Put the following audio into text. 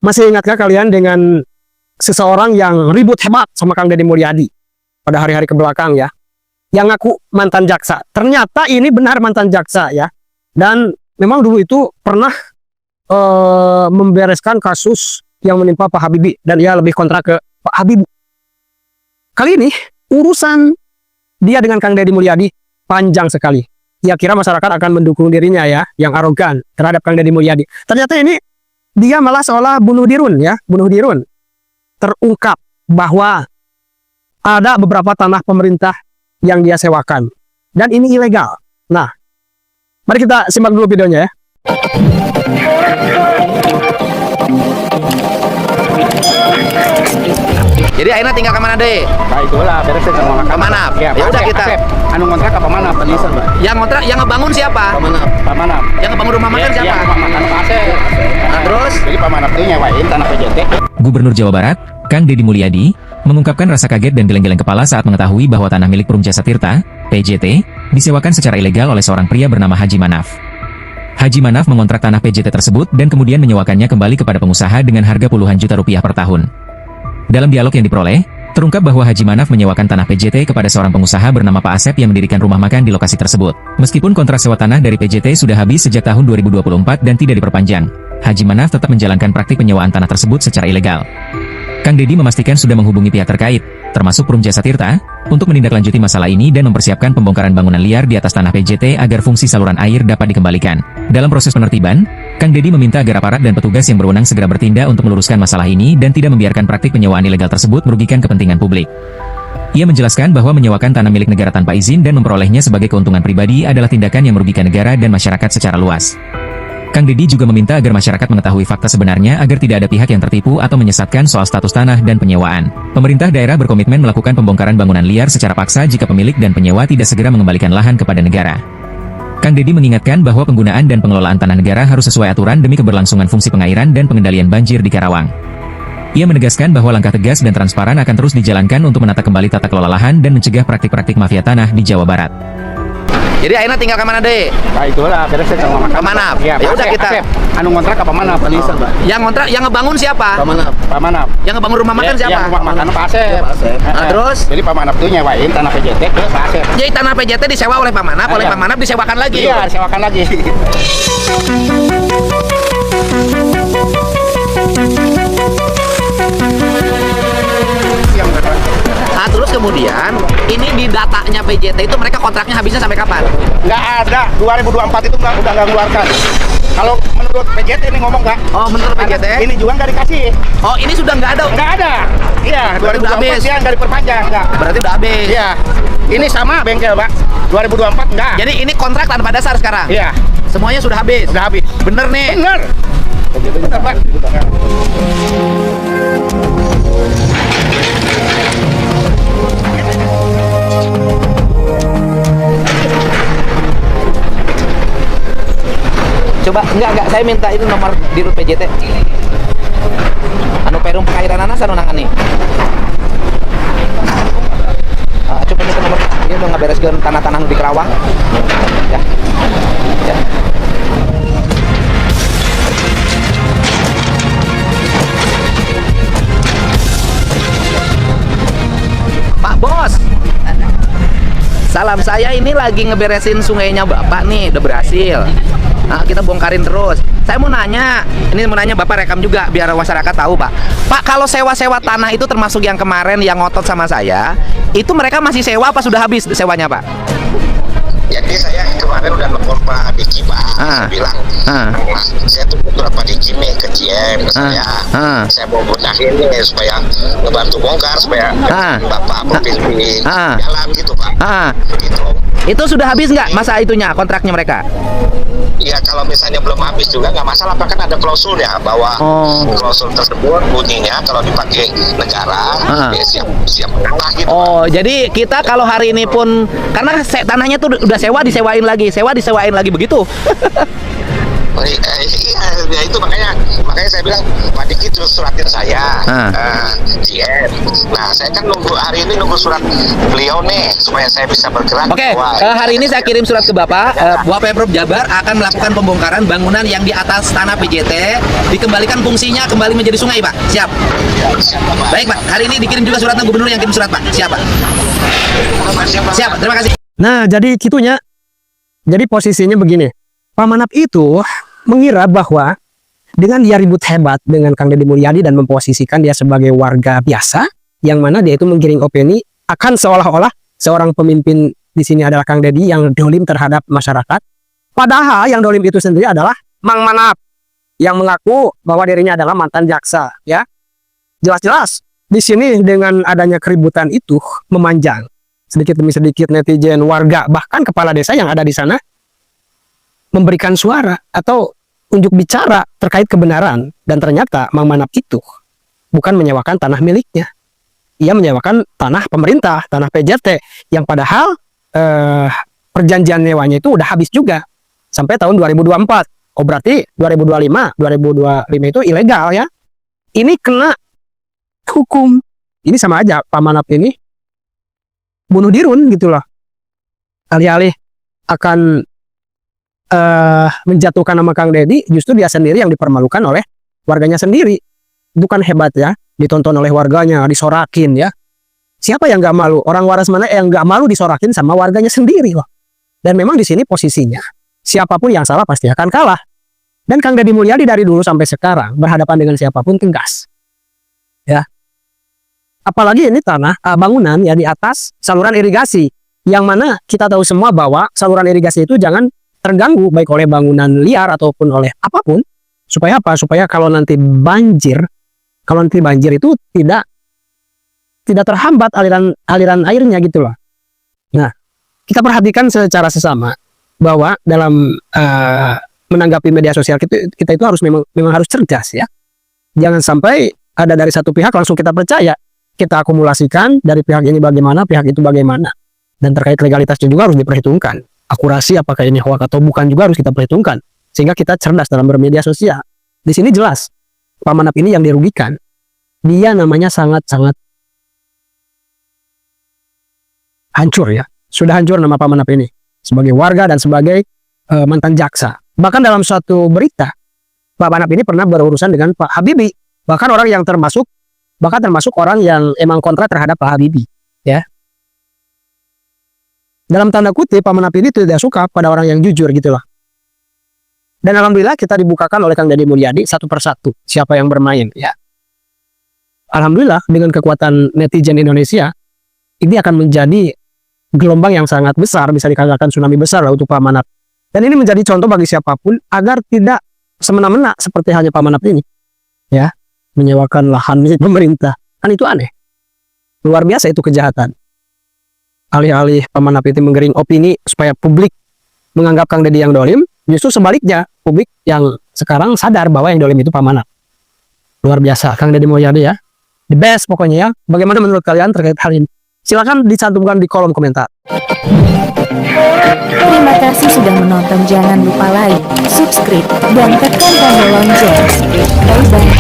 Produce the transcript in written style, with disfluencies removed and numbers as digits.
Masih ingatkah kalian dengan seseorang yang ribut hebat sama Kang Deddy Mulyadi pada hari-hari kebelakang ya, yang ngaku mantan jaksa? Ternyata ini benar mantan jaksa ya, dan memang dulu itu pernah membereskan kasus yang menimpa Pak Habibie, dan ia lebih kontra ke Pak Habibie. Kali ini urusan dia dengan Kang Deddy Mulyadi panjang sekali. Ia kira masyarakat akan mendukung dirinya ya, yang arogan terhadap Kang Deddy Mulyadi. Ternyata ini dia malah seolah bunuh dirun ya, bunuh dirun. Terungkap bahwa ada beberapa tanah pemerintah yang dia sewakan, dan ini ilegal. Nah, mari kita simak dulu videonya ya. Jadi akhirnya tinggal kemana deh? Nah itulah beresin sama Ke mana? Ya udah kita. Anu kontrak apa mana? Penisa, Mbak. Yang kontrak, yang ngebangun siapa? Pak Manap. Yang ngebangun rumah makan siapa? Iya, Pak Manap Pak Asep. Nah, terus? Jadi Pak Manap itu nyewain tanah PJT. Gubernur Jawa Barat, Kang Deddy Mulyadi, mengungkapkan rasa kaget dan geleng-geleng kepala saat mengetahui bahwa tanah milik Perum Jasa Tirta, PJT, disewakan secara ilegal oleh seorang pria bernama Haji Manaf. Haji Manaf mengontrak tanah PJT tersebut dan kemudian menyewakannya kembali kepada pengusaha dengan harga puluhan juta rupiah per tahun. Dalam dialog yang diperoleh, terungkap bahwa Haji Manaf menyewakan tanah PJT kepada seorang pengusaha bernama Pak Asep yang mendirikan rumah makan di lokasi tersebut. Meskipun kontrak sewa tanah dari PJT sudah habis sejak tahun 2024 dan tidak diperpanjang, Haji Manaf tetap menjalankan praktik penyewaan tanah tersebut secara ilegal. Kang Deddy memastikan sudah menghubungi pihak terkait, termasuk Perum Jasa Tirta, untuk menindaklanjuti masalah ini dan mempersiapkan pembongkaran bangunan liar di atas tanah PJT agar fungsi saluran air dapat dikembalikan. Dalam proses penertiban, Kang Deddy meminta agar aparat dan petugas yang berwenang segera bertindak untuk meluruskan masalah ini dan tidak membiarkan praktik penyewaan ilegal tersebut merugikan kepentingan publik. Ia menjelaskan bahwa menyewakan tanah milik negara tanpa izin dan memperolehnya sebagai keuntungan pribadi adalah tindakan yang merugikan negara dan masyarakat secara luas. Kang Deddy juga meminta agar masyarakat mengetahui fakta sebenarnya agar tidak ada pihak yang tertipu atau menyesatkan soal status tanah dan penyewaan. Pemerintah daerah berkomitmen melakukan pembongkaran bangunan liar secara paksa jika pemilik dan penyewa tidak segera mengembalikan lahan kepada negara. Kang Deddy mengingatkan bahwa penggunaan dan pengelolaan tanah negara harus sesuai aturan demi keberlangsungan fungsi pengairan dan pengendalian banjir di Karawang. Ia menegaskan bahwa langkah tegas dan transparan akan terus dijalankan untuk menata kembali tata kelola lahan dan mencegah praktik-praktik mafia tanah di Jawa Barat. Jadi akhirnya tinggal kemana deh? Nah itulah beresin sama Ke mana? Ya udah kita. Anu kontrak apa mana? Penisa, Mbak. Yang kontrak, yang ngebangun siapa? Pak Manap. Yang ngebangun rumah makan siapa? Yang rumah makan Pak Asep. Nah, terus? Jadi Pak Manap itu nyewain tanah PJT ke Pak Asep. Jadi tanah PJT disewa oleh Pak Manap, oleh Pak Manap disewakan lagi. Iya, disewakan lagi. Nah, terus kemudian ini di datanya PJT itu mereka kontraknya habisnya sampai kapan? Nggak ada, 2024 itu udah nggak ngeluarkan. Kalau menurut PJT ini ngomong nggak? Oh, menurut PJT? Ini juga nggak dikasih. Oh, ini sudah nggak ada? Nggak ada. Iya, Berarti udah 2024 habis. dia nggak diperpanjang. Nggak. Berarti udah habis. Iya. Ini sama bengkel, Pak. 2024 nggak. Jadi ini kontrak tanpa dasar sekarang? Iya. Semuanya sudah habis? Udah habis. Bener nih? Bener. Bener, Pak. Coba, enggak, saya minta itu nomor di PJT. Anu Perum Pengairan Anas anu nangani. Coba minta nomor, dia udah ngabereskeun tanah-tanah di Kerawang. Ya. Ya. Pak Bos. Salam, saya ini lagi ngeberesin sungainya Bapak nih, udah berhasil. Nah, kita bongkarin terus. Saya mau nanya, ini mau nanya Bapak rekam juga biar masyarakat tahu, Pak. Pak, kalau sewa-sewa tanah itu termasuk yang kemarin yang ngotot sama saya, itu mereka masih sewa apa sudah habis sewanya, Pak? Jadi saya kemarin udah nelfon Pak Diki, Pak. Saya bilang, saya tuh butuh Pak Diki nih ke GM ke saya mau benahin nih supaya ngebantu bongkar supaya Bapak provinsi jalan gitu, Pak. Gitu. Itu sudah habis nggak masa itunya kontraknya mereka? Iya, kalau misalnya belum habis juga nggak masalah, bahkan ada klausul ya bahwa klausul tersebut bunyinya kalau dipakai negara ya siap mengalah gitu. Oh, Pak. Jadi kita kalau hari ini pun karena tanahnya tuh udah sewa disewain lagi begitu. Iya, ya itu makanya saya bilang Pak Diki terus suratin saya KCM. Nah, saya kan hari ini nunggu surat beliau nih supaya saya bisa bergerak. Oke, Wah, hari ini saya kirim surat ke Bapak. Bapak Pemprov Jabar akan melakukan pembongkaran bangunan yang di atas tanah PJT, dikembalikan fungsinya kembali menjadi sungai, Pak. Siap. Baik, Pak. Hari ini dikirim juga suratnya gubernur yang kirim surat, Pak. Siap, Pak. Siap, terima kasih. Nah, jadi gitunya. Jadi posisinya begini. Pak Manap itu mengira bahwa dengan dia ribut hebat dengan Kang Deddy Mulyadi dan memposisikan dia sebagai warga biasa, yang mana dia itu menggiring opini akan seolah-olah seorang pemimpin di sini adalah Kang Deddy yang dolim terhadap masyarakat. Padahal yang dolim itu sendiri adalah Mang Manap yang mengaku bahwa dirinya adalah mantan jaksa. Ya, jelas-jelas di sini dengan adanya keributan itu memanjang. Sedikit demi sedikit netizen, warga, bahkan kepala desa yang ada di sana memberikan suara atau unjuk bicara terkait kebenaran. Dan ternyata Mang Manap itu bukan menyewakan tanah miliknya. Ia menyewakan tanah pemerintah, tanah PJT, yang padahal perjanjian nyewanya itu udah habis juga sampai tahun 2024. Oh, berarti 2025 itu ilegal ya. Ini kena hukum. Ini sama aja Pak Manap ini bunuh dirun gitu loh. Alih-alih akan menjatuhkan nama Kang Deddy, justru dia sendiri yang dipermalukan oleh warganya sendiri. Itu kan hebat ya, ditonton oleh warganya, disorakin ya. Siapa yang nggak malu? Orang waras mana yang nggak malu disorakin sama warganya sendiri loh. Dan memang di sini posisinya, siapapun yang salah pasti akan kalah. Dan Kang Deddy Mulyadi dari dulu sampai sekarang berhadapan dengan siapapun tegas. Ya. Apalagi ini tanah bangunan ya di atas saluran irigasi, yang mana kita tahu semua bahwa saluran irigasi itu jangan terganggu baik oleh bangunan liar ataupun oleh apapun. Supaya apa? Supaya kalau nanti banjir itu tidak terhambat aliran airnya gitu loh. Nah, kita perhatikan secara sesama bahwa dalam menanggapi media sosial kita itu harus memang harus cerdas ya. Jangan sampai ada dari satu pihak langsung kita percaya. Kita akumulasikan dari pihak ini bagaimana, pihak itu bagaimana. Dan terkait legalitasnya juga harus diperhitungkan. Akurasi apakah ini hoax atau bukan juga harus kita perhitungkan. Sehingga kita cerdas dalam bermedia sosial. Di sini jelas Pak Manap ini yang dirugikan. Dia namanya sangat-sangat hancur ya. Sudah hancur nama Pak Manap ini sebagai warga dan sebagai mantan jaksa. Bahkan dalam suatu berita Pak Manap ini pernah berurusan dengan Pak Habibie. Bahkan termasuk orang yang emang kontra terhadap Pak Habibie ya. Dalam tanda kutip Pak Manap ini tidak suka pada orang yang jujur gitu loh. Dan alhamdulillah kita dibukakan oleh Kang Deddy Mulyadi satu persatu siapa yang bermain ya. Alhamdulillah dengan kekuatan netizen Indonesia ini akan menjadi gelombang yang sangat besar, bisa dikatakan tsunami besar lah untuk Pak Manap. Dan ini menjadi contoh bagi siapapun agar tidak semena-mena seperti halnya Pak Manap ini ya, menyewakan lahan milik pemerintah. Kan itu aneh. Luar biasa itu kejahatan. Alih-alih Pak Manap itu menggering opini supaya publik menganggap Kang Deddy yang dolim, justru sebaliknya publik yang sekarang sadar bahwa yang dolim itu Pak Manap. Luar biasa Kang Deddy Mulyadi ya, the best pokoknya ya. Bagaimana menurut kalian terkait hal ini? Silakan dicantumkan di kolom komentar. Terima kasih sudah menonton. Jangan lupa like, subscribe, dan tekan tombol lonceng. Bye bye.